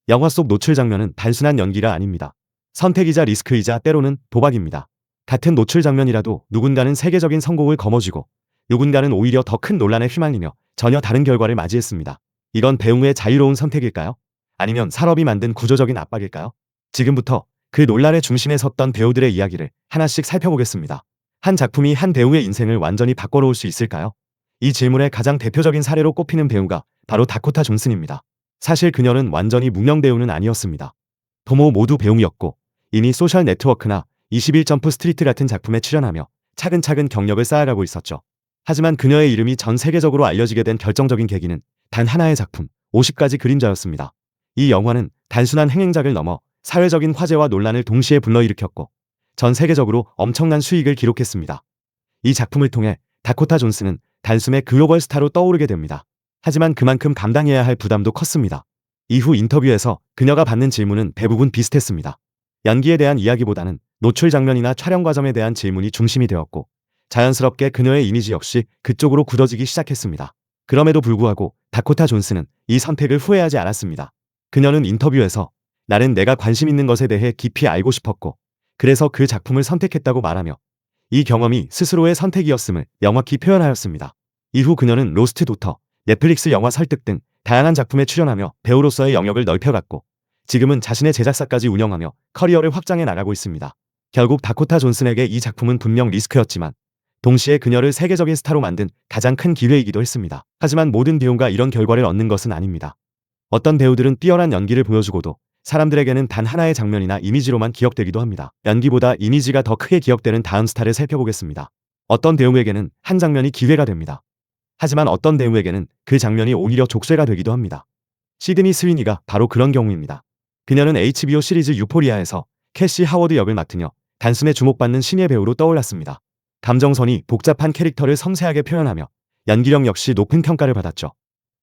영화 속 노출 장면은 단순한 연기가 아닙니다. 선택이자 리스크이자 때로는 도박입니다. 같은 노출 장면이라도 누군가는 세계적인 성공을 거머쥐고 누군가는 오히려 더 큰 논란에 휘말리며 전혀 다른 결과를 맞이했습니다. 이건 배우의 자유로운 선택일까요? 아니면 산업이 만든 구조적인 압박일까요? 지금부터 그 논란의 중심에 섰던 배우들의 이야기를 하나씩 살펴보겠습니다. 한 작품이 한 배우의 인생을 완전히 바꿔놓을 수 있을까요? 이 질문의 가장 대표적인 사례로 꼽히는 배우가 바로 다코타 존슨입니다. 사실 그녀는 완전히 무명 배우는 아니었습니다. 부모 모두 배우였고 이미 소셜 네트워크나 21점프 스트리트 같은 작품에 출연하며 차근차근 경력을 쌓아가고 있었죠. 하지만 그녀의 이름이 전 세계적으로 알려지게 된 결정적인 계기는 단 하나의 작품, 50가지 그림자였습니다. 이 영화는 단순한 흥행작을 넘어 사회적인 화제와 논란을 동시에 불러일으켰고 전 세계적으로 엄청난 수익을 기록했습니다. 이 작품을 통해 다코타 존슨은 단숨에 글로벌 스타로 떠오르게 됩니다. 하지만 그만큼 감당해야 할 부담도 컸습니다. 이후 인터뷰에서 그녀가 받는 질문은 대부분 비슷했습니다. 연기에 대한 이야기보다는 노출 장면이나 촬영 과정에 대한 질문이 중심이 되었고 자연스럽게 그녀의 이미지 역시 그쪽으로 굳어지기 시작했습니다. 그럼에도 불구하고 다코타 존슨은 이 선택을 후회하지 않았습니다. 그녀는 인터뷰에서 나는 내가 관심 있는 것에 대해 깊이 알고 싶었고 그래서 그 작품을 선택했다고 말하며 이 경험이 스스로의 선택이었음을 명확히 표현하였습니다. 이후 그녀는 로스트 도터, 넷플릭스 영화 설득 등 다양한 작품에 출연하며 배우로서의 영역을 넓혀갔고 지금은 자신의 제작사까지 운영하며 커리어를 확장해 나가고 있습니다. 결국 다코타 존슨에게 이 작품은 분명 리스크였지만 동시에 그녀를 세계적인 스타로 만든 가장 큰 기회이기도 했습니다. 하지만 모든 배우가 이런 결과를 얻는 것은 아닙니다. 어떤 배우들은 뛰어난 연기를 보여주고도 사람들에게는 단 하나의 장면이나 이미지로만 기억되기도 합니다. 연기보다 이미지가 더 크게 기억되는 다음 스타를 살펴보겠습니다. 어떤 배우에게는 한 장면이 기회가 됩니다. 하지만 어떤 배우에게는 그 장면이 오히려 족쇄가 되기도 합니다. 시드니 스위니가 바로 그런 경우입니다. 그녀는 HBO 시리즈 유포리아에서 캐시 하워드 역을 맡으며 단숨에 주목받는 신예 배우로 떠올랐습니다. 감정선이 복잡한 캐릭터를 섬세하게 표현하며 연기력 역시 높은 평가를 받았죠.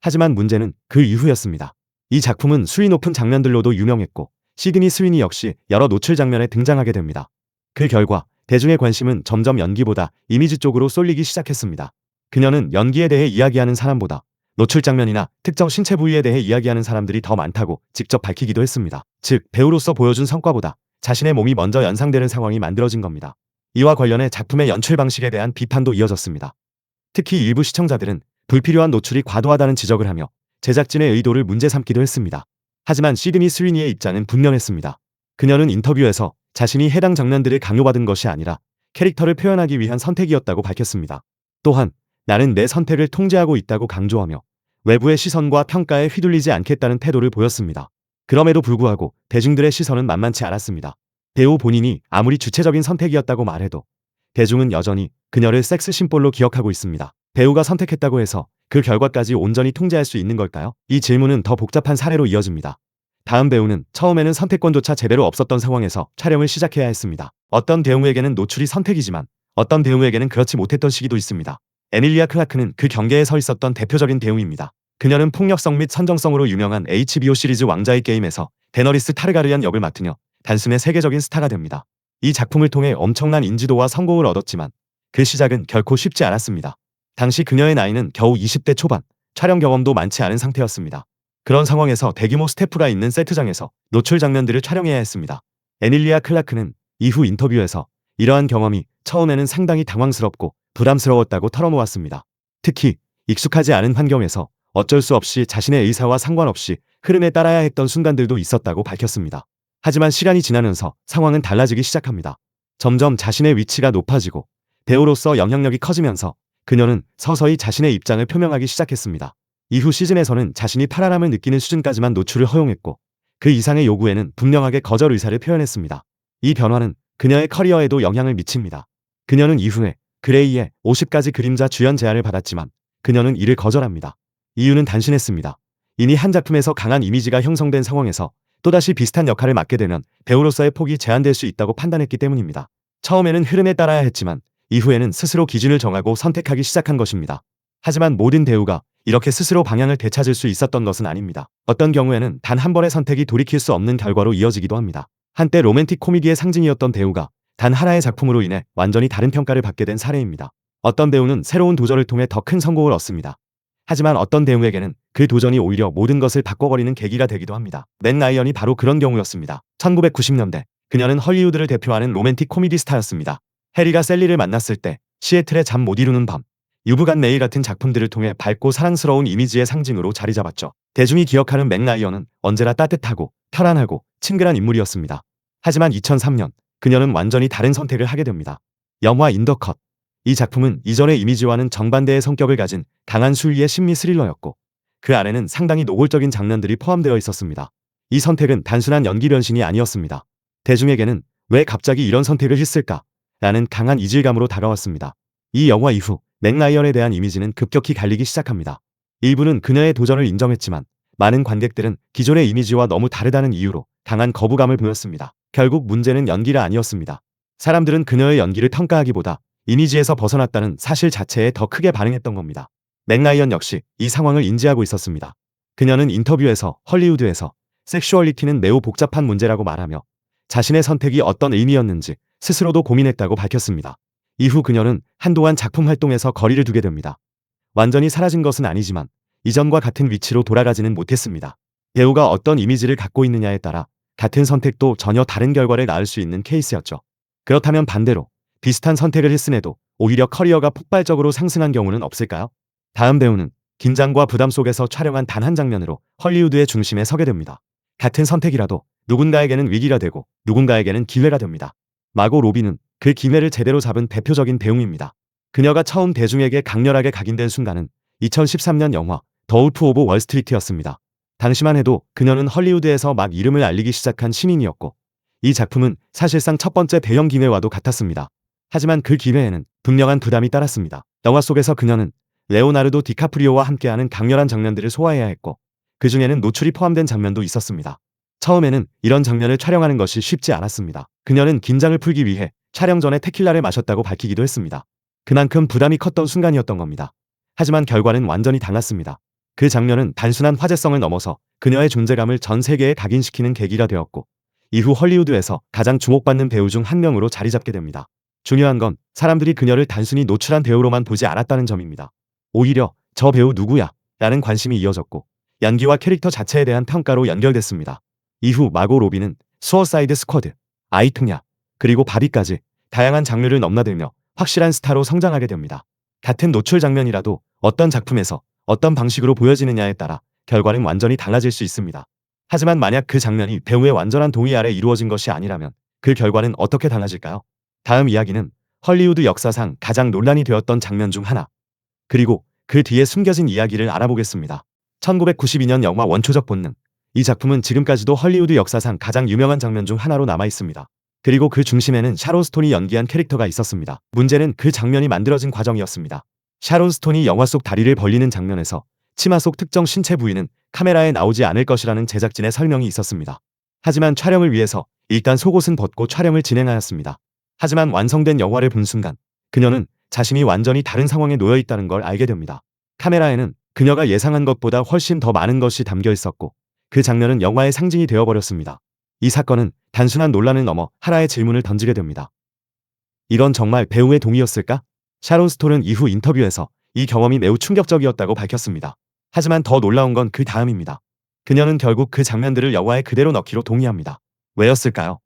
하지만 문제는 그 이후였습니다. 이 작품은 수위 높은 장면들로도 유명했고 시드니 스위니 역시 여러 노출 장면에 등장하게 됩니다. 그 결과 대중의 관심은 점점 연기보다 이미지 쪽으로 쏠리기 시작했습니다. 그녀는 연기에 대해 이야기하는 사람보다 노출 장면이나 특정 신체 부위에 대해 이야기하는 사람들이 더 많다고 직접 밝히기도 했습니다. 즉, 배우로서 보여준 성과보다 자신의 몸이 먼저 연상되는 상황이 만들어진 겁니다. 이와 관련해 작품의 연출 방식에 대한 비판도 이어졌습니다. 특히 일부 시청자들은 불필요한 노출이 과도하다는 지적을 하며 제작진의 의도를 문제 삼기도 했습니다. 하지만 시드니 스위니의 입장은 분명했습니다. 그녀는 인터뷰에서 자신이 해당 장면들을 강요받은 것이 아니라 캐릭터를 표현하기 위한 선택이었다고 밝혔습니다. 또한 나는 내 선택을 통제하고 있다고 강조하며 외부의 시선과 평가에 휘둘리지 않겠다는 태도를 보였습니다. 그럼에도 불구하고 대중들의 시선은 만만치 않았습니다. 배우 본인이 아무리 주체적인 선택이었다고 말해도 대중은 여전히 그녀를 섹스 심볼로 기억하고 있습니다. 배우가 선택했다고 해서 그 결과까지 온전히 통제할 수 있는 걸까요? 이 질문은 더 복잡한 사례로 이어집니다. 다음 배우는 처음에는 선택권조차 제대로 없었던 상황에서 촬영을 시작해야 했습니다. 어떤 배우에게는 노출이 선택이지만 어떤 배우에게는 그렇지 못했던 시기도 있습니다. 에밀리아 클라크는 그 경계에 서 있었던 대표적인 배우입니다. 그녀는 폭력성 및 선정성으로 유명한 HBO 시리즈 왕자의 게임에서 데너리스 타르가르얀 역을 맡으며 단숨에 세계적인 스타가 됩니다. 이 작품을 통해 엄청난 인지도와 성공을 얻었지만 그 시작은 결코 쉽지 않았습니다. 당시 그녀의 나이는 겨우 20대 초반, 촬영 경험도 많지 않은 상태였습니다. 그런 상황에서 대규모 스태프가 있는 세트장에서 노출 장면들을 촬영해야 했습니다. 에밀리아 클라크는 이후 인터뷰에서 이러한 경험이 처음에는 상당히 당황스럽고 부담스러웠다고 털어놓았습니다. 특히 익숙하지 않은 환경에서 어쩔 수 없이 자신의 의사와 상관없이 흐름에 따라야 했던 순간들도 있었다고 밝혔습니다. 하지만 시간이 지나면서 상황은 달라지기 시작합니다. 점점 자신의 위치가 높아지고 배우로서 영향력이 커지면서 그녀는 서서히 자신의 입장을 표명하기 시작했습니다. 이후 시즌에서는 자신이 편안함을 느끼는 수준까지만 노출을 허용했고 그 이상의 요구에는 분명하게 거절 의사를 표현했습니다. 이 변화는 그녀의 커리어에도 영향을 미칩니다. 그녀는 이후에 그레이의 50가지 그림자 주연 제안을 받았지만 그녀는 이를 거절합니다. 이유는 단순했습니다. 이미 한 작품에서 강한 이미지가 형성된 상황에서 또다시 비슷한 역할을 맡게 되면 배우로서의 폭이 제한될 수 있다고 판단했기 때문입니다. 처음에는 흐름에 따라야 했지만 이후에는 스스로 기준을 정하고 선택하기 시작한 것입니다. 하지만 모든 배우가 이렇게 스스로 방향을 되찾을 수 있었던 것은 아닙니다. 어떤 경우에는 단 한 번의 선택이 돌이킬 수 없는 결과로 이어지기도 합니다. 한때 로맨틱 코미디의 상징이었던 배우가 단 하나의 작품으로 인해 완전히 다른 평가를 받게 된 사례입니다. 어떤 배우는 새로운 도전을 통해 더 큰 성공을 얻습니다. 하지만 어떤 배우에게는 그 도전이 오히려 모든 것을 바꿔버리는 계기가 되기도 합니다. 맥 라이언이 바로 그런 경우였습니다. 1990년대 그녀는 헐리우드를 대표하는 로맨틱 코미디 스타였습니다. 해리가 셀리를 만났을 때, 시애틀의 잠 못 이루는 밤, 유부간 메일 같은 작품들을 통해 밝고 사랑스러운 이미지의 상징으로 자리 잡았죠. 대중이 기억하는 맥 라이언은 언제나 따뜻하고 편안하고 친근한 인물이었습니다. 하지만 2003년 그녀는 완전히 다른 선택을 하게 됩니다. 영화 인더컷. 이 작품은 이전의 이미지와는 정반대의 성격을 가진 강한 수위의 심리 스릴러였고 그 안에는 상당히 노골적인 장면들이 포함되어 있었습니다. 이 선택은 단순한 연기 변신이 아니었습니다. 대중에게는 왜 갑자기 이런 선택을 했을까? 라는 강한 이질감으로 다가왔습니다. 이 영화 이후 맥 라이언에 대한 이미지는 급격히 갈리기 시작합니다. 일부는 그녀의 도전을 인정했지만 많은 관객들은 기존의 이미지와 너무 다르다는 이유로 강한 거부감을 보였습니다. 결국 문제는 연기가 아니었습니다. 사람들은 그녀의 연기를 평가하기보다 이미지에서 벗어났다는 사실 자체에 더 크게 반응했던 겁니다. 맥 라이언 역시 이 상황을 인지하고 있었습니다. 그녀는 인터뷰에서 헐리우드에서 섹슈얼리티는 매우 복잡한 문제라고 말하며 자신의 선택이 어떤 의미였는지 스스로도 고민했다고 밝혔습니다. 이후 그녀는 한동안 작품 활동에서 거리를 두게 됩니다. 완전히 사라진 것은 아니지만 이전과 같은 위치로 돌아가지는 못했습니다. 배우가 어떤 이미지를 갖고 있느냐에 따라 같은 선택도 전혀 다른 결과를 낳을 수 있는 케이스였죠. 그렇다면 반대로 비슷한 선택을 했음에도 오히려 커리어가 폭발적으로 상승한 경우는 없을까요? 다음 배우는 긴장과 부담 속에서 촬영한 단 한 장면으로 헐리우드의 중심에 서게 됩니다. 같은 선택이라도 누군가에게는 위기가 되고 누군가에게는 기회가 됩니다. 마고 로비는 그 기회를 제대로 잡은 대표적인 배우입니다. 그녀가 처음 대중에게 강렬하게 각인된 순간은 2013년 영화 더 울프 오브 월스트리트였습니다. 당시만 해도 그녀는 헐리우드에서 막 이름을 알리기 시작한 신인이었고 이 작품은 사실상 첫 번째 대형 기회와도 같았습니다. 하지만 그 기회에는 분명한 부담이 따랐습니다. 영화 속에서 그녀는 레오나르도 디카프리오와 함께하는 강렬한 장면들을 소화해야 했고 그 중에는 노출이 포함된 장면도 있었습니다. 처음에는 이런 장면을 촬영하는 것이 쉽지 않았습니다. 그녀는 긴장을 풀기 위해 촬영 전에 테킬라를 마셨다고 밝히기도 했습니다. 그만큼 부담이 컸던 순간이었던 겁니다. 하지만 결과는 완전히 달랐습니다. 그 장면은 단순한 화제성을 넘어서 그녀의 존재감을 전 세계에 각인시키는 계기가 되었고 이후 헐리우드에서 가장 주목받는 배우 중 한 명으로 자리 잡게 됩니다. 중요한 건 사람들이 그녀를 단순히 노출한 배우로만 보지 않았다는 점입니다. 오히려 저 배우 누구야? 라는 관심이 이어졌고 연기와 캐릭터 자체에 대한 평가로 연결됐습니다. 이후 마고 로비는 수어사이드 스쿼드, 아이특냐, 그리고 바비까지 다양한 장르를 넘나들며 확실한 스타로 성장하게 됩니다. 같은 노출 장면이라도 어떤 작품에서 어떤 방식으로 보여지느냐에 따라 결과는 완전히 달라질 수 있습니다. 하지만 만약 그 장면이 배우의 완전한 동의 아래 이루어진 것이 아니라면 그 결과는 어떻게 달라질까요? 다음 이야기는 헐리우드 역사상 가장 논란이 되었던 장면 중 하나, 그리고 그 뒤에 숨겨진 이야기를 알아보겠습니다. 1992년 영화 원초적 본능. 이 작품은 지금까지도 헐리우드 역사상 가장 유명한 장면 중 하나로 남아 있습니다. 그리고 그 중심에는 샤론 스톤이 연기한 캐릭터가 있었습니다. 문제는 그 장면이 만들어진 과정이었습니다. 샤론 스톤이 영화 속 다리를 벌리는 장면에서 치마 속 특정 신체 부위는 카메라에 나오지 않을 것이라는 제작진의 설명이 있었습니다. 하지만 촬영을 위해서 일단 속옷은 벗고 촬영을 진행하였습니다. 하지만 완성된 영화를 본 순간 그녀는 자신이 완전히 다른 상황에 놓여 있다는 걸 알게 됩니다. 카메라에는 그녀가 예상한 것보다 훨씬 더 많은 것이 담겨 있었고 그 장면은 영화의 상징이 되어버렸습니다. 이 사건은 단순한 논란을 넘어 하나의 질문을 던지게 됩니다. 이건 정말 배우의 동의였을까? 샤론 스톤은 이후 인터뷰에서 이 경험이 매우 충격적이었다고 밝혔습니다. 하지만 더 놀라운 건 그 다음입니다. 그녀는 결국 그 장면들을 영화에 그대로 넣기로 동의합니다. 왜였을까요?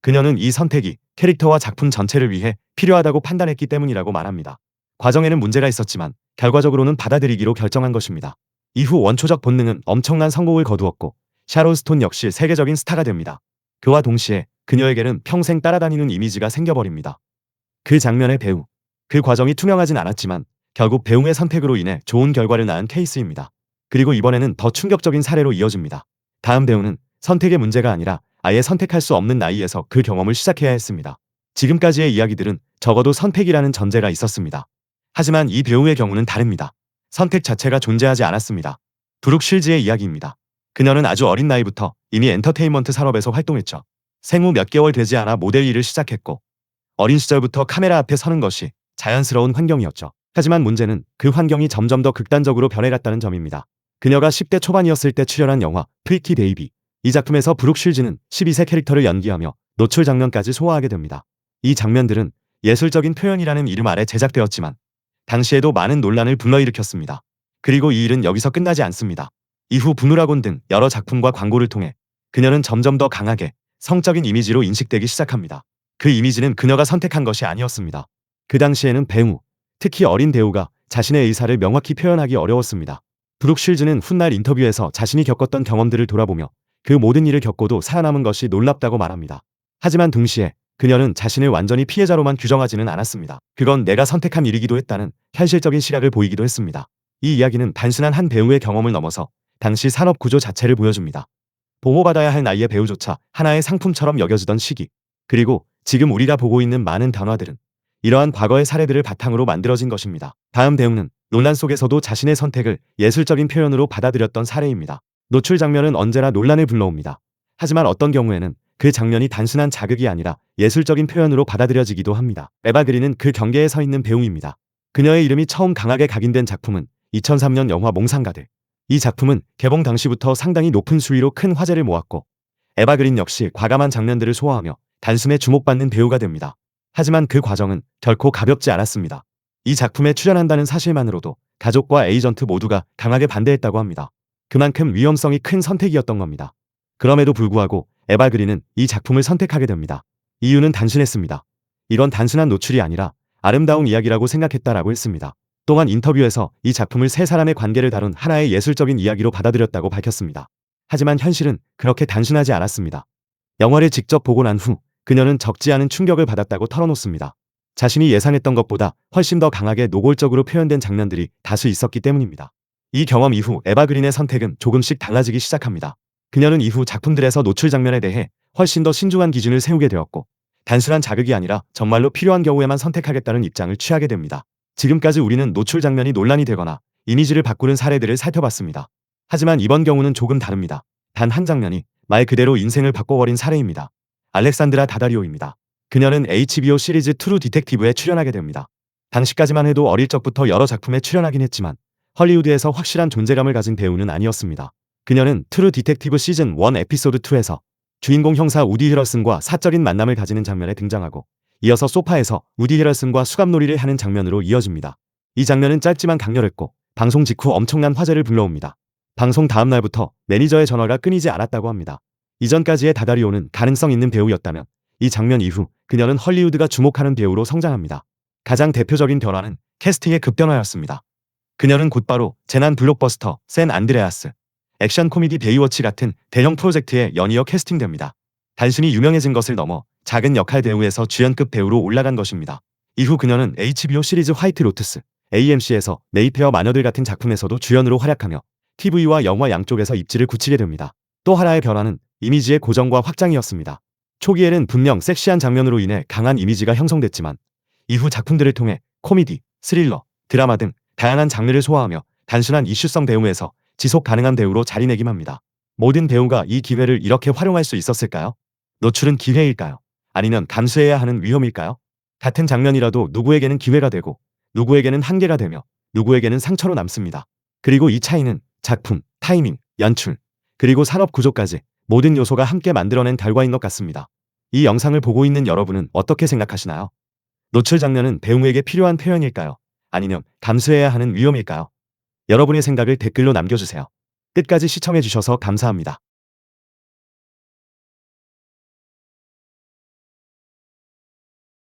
그녀는 이 선택이 캐릭터와 작품 전체를 위해 필요하다고 판단했기 때문이라고 말합니다. 과정에는 문제가 있었지만 결과적으로는 받아들이기로 결정한 것입니다. 이후 원초적 본능은 엄청난 성공을 거두었고 샤론 스톤 역시 세계적인 스타가 됩니다. 그와 동시에 그녀에게는 평생 따라다니는 이미지가 생겨버립니다. 그 장면의 배우. 그 과정이 투명하진 않았지만 결국 배우의 선택으로 인해 좋은 결과를 낳은 케이스입니다. 그리고 이번에는 더 충격적인 사례로 이어집니다. 다음 배우는 선택의 문제가 아니라 아예 선택할 수 없는 나이에서 그 경험을 시작해야 했습니다. 지금까지의 이야기들은 적어도 선택이라는 전제가 있었습니다. 하지만 이 배우의 경우는 다릅니다. 선택 자체가 존재하지 않았습니다. 브룩 실즈의 이야기입니다. 그녀는 아주 어린 나이부터 이미 엔터테인먼트 산업에서 활동했죠. 생후 몇 개월 되지 않아 모델 일을 시작했고 어린 시절부터 카메라 앞에 서는 것이 자연스러운 환경이었죠. 하지만 문제는 그 환경이 점점 더 극단적으로 변해갔다는 점입니다. 그녀가 10대 초반이었을 때 출연한 영화 프리티 베이비. 이 작품에서 브룩 실즈는 12세 캐릭터를 연기하며 노출 장면까지 소화하게 됩니다. 이 장면들은 예술적인 표현이라는 이름 아래 제작되었지만 당시에도 많은 논란을 불러일으켰습니다. 그리고 이 일은 여기서 끝나지 않습니다. 이후 분노라곤 등 여러 작품과 광고를 통해 그녀는 점점 더 강하게 성적인 이미지로 인식되기 시작합니다. 그 이미지는 그녀가 선택한 것이 아니었습니다. 그 당시에는 배우, 특히 어린 배우가 자신의 의사를 명확히 표현하기 어려웠습니다. 브룩 쉴즈는 훗날 인터뷰에서 자신이 겪었던 경험들을 돌아보며 그 모든 일을 겪고도 살아남은 것이 놀랍다고 말합니다. 하지만 동시에 그녀는 자신을 완전히 피해자로만 규정하지는 않았습니다. 그건 내가 선택한 일이기도 했다는 현실적인 시각을 보이기도 했습니다. 이 이야기는 단순한 한 배우의 경험을 넘어서 당시 산업 구조 자체를 보여줍니다. 보호받아야 할 나이의 배우조차 하나의 상품처럼 여겨지던 시기, 그리고 지금 우리가 보고 있는 많은 단화들은 이러한 과거의 사례들을 바탕으로 만들어진 것입니다. 다음 배우는 논란 속에서도 자신의 선택을 예술적인 표현으로 받아들였던 사례입니다. 노출 장면은 언제나 논란을 불러옵니다. 하지만 어떤 경우에는 그 장면이 단순한 자극이 아니라 예술적인 표현으로 받아들여지기도 합니다. 에바 그린은 그 경계에 서 있는 배우입니다. 그녀의 이름이 처음 강하게 각인된 작품은 2003년 영화 몽상가들. 이 작품은 개봉 당시부터 상당히 높은 수위로 큰 화제를 모았고 에바 그린 역시 과감한 장면들을 소화하며 단숨에 주목받는 배우가 됩니다. 하지만 그 과정은 결코 가볍지 않았습니다. 이 작품에 출연한다는 사실만으로도 가족과 에이전트 모두가 강하게 반대했다고 합니다. 그만큼 위험성이 큰 선택이었던 겁니다. 그럼에도 불구하고 에바 그린은 이 작품을 선택하게 됩니다. 이유는 단순했습니다. 이건 단순한 노출이 아니라 아름다운 이야기라고 생각했다라고 했습니다. 또한 인터뷰에서 이 작품을 세 사람의 관계를 다룬 하나의 예술적인 이야기로 받아들였다고 밝혔습니다. 하지만 현실은 그렇게 단순하지 않았습니다. 영화를 직접 보고 난 후 그녀는 적지 않은 충격을 받았다고 털어놓습니다. 자신이 예상했던 것보다 훨씬 더 강하게 노골적으로 표현된 장면들이 다수 있었기 때문입니다. 이 경험 이후 에바 그린의 선택은 조금씩 달라지기 시작합니다. 그녀는 이후 작품들에서 노출 장면에 대해 훨씬 더 신중한 기준을 세우게 되었고 단순한 자극이 아니라 정말로 필요한 경우에만 선택하겠다는 입장을 취하게 됩니다. 지금까지 우리는 노출 장면이 논란이 되거나 이미지를 바꾸는 사례들을 살펴봤습니다. 하지만 이번 경우는 조금 다릅니다. 단 한 장면이 말 그대로 인생을 바꿔버린 사례입니다. 알렉산드라 다다리오입니다. 그녀는 HBO 시리즈 트루 디텍티브에 출연하게 됩니다. 당시까지만 해도 어릴 적부터 여러 작품에 출연하긴 했지만 헐리우드에서 확실한 존재감을 가진 배우는 아니었습니다. 그녀는 트루 디텍티브 시즌 1 에피소드 2에서 주인공 형사 우디 헤럴슨과 사적인 만남을 가지는 장면에 등장하고 이어서 소파에서 우디 헤럴슨과 수갑놀이를 하는 장면으로 이어집니다. 이 장면은 짧지만 강렬했고 방송 직후 엄청난 화제를 불러옵니다. 방송 다음 날부터 매니저의 전화가 끊이지 않았다고 합니다. 이전까지의 다다리오는 가능성 있는 배우였다면 이 장면 이후 그녀는 헐리우드가 주목하는 배우로 성장합니다. 가장 대표적인 변화는 캐스팅의 급변화였습니다. 그녀는 곧바로 재난 블록버스터 샌 안드레아스, 액션 코미디 베이워치 같은 대형 프로젝트에 연이어 캐스팅됩니다. 단순히 유명해진 것을 넘어 작은 역할 배우에서 주연급 배우로 올라간 것입니다. 이후 그녀는 HBO 시리즈 화이트 로투스, AMC에서 메이페어 마녀들 같은 작품에서도 주연으로 활약하며 TV와 영화 양쪽에서 입지를 굳히게 됩니다. 또 하나의 변화는 이미지의 고정과 확장이었습니다. 초기에는 분명 섹시한 장면으로 인해 강한 이미지가 형성됐지만 이후 작품들을 통해 코미디, 스릴러, 드라마 등 다양한 장르를 소화하며 단순한 이슈성 배우에서 지속 가능한 배우로 자리매김합니다. 모든 배우가 이 기회를 이렇게 활용할 수 있었을까요? 노출은 기회일까요? 아니면 감수해야 하는 위험일까요? 같은 장면이라도 누구에게는 기회가 되고 누구에게는 한계가 되며 누구에게는 상처로 남습니다. 그리고 이 차이는 작품, 타이밍, 연출, 그리고 산업 구조까지 모든 요소가 함께 만들어낸 결과인 것 같습니다. 이 영상을 보고 있는 여러분은 어떻게 생각하시나요? 노출 장면은 배우에게 필요한 표현일까요? 아니면 감수해야 하는 위험일까요? 여러분의 생각을 댓글로 남겨주세요. 끝까지 시청해주셔서 감사합니다.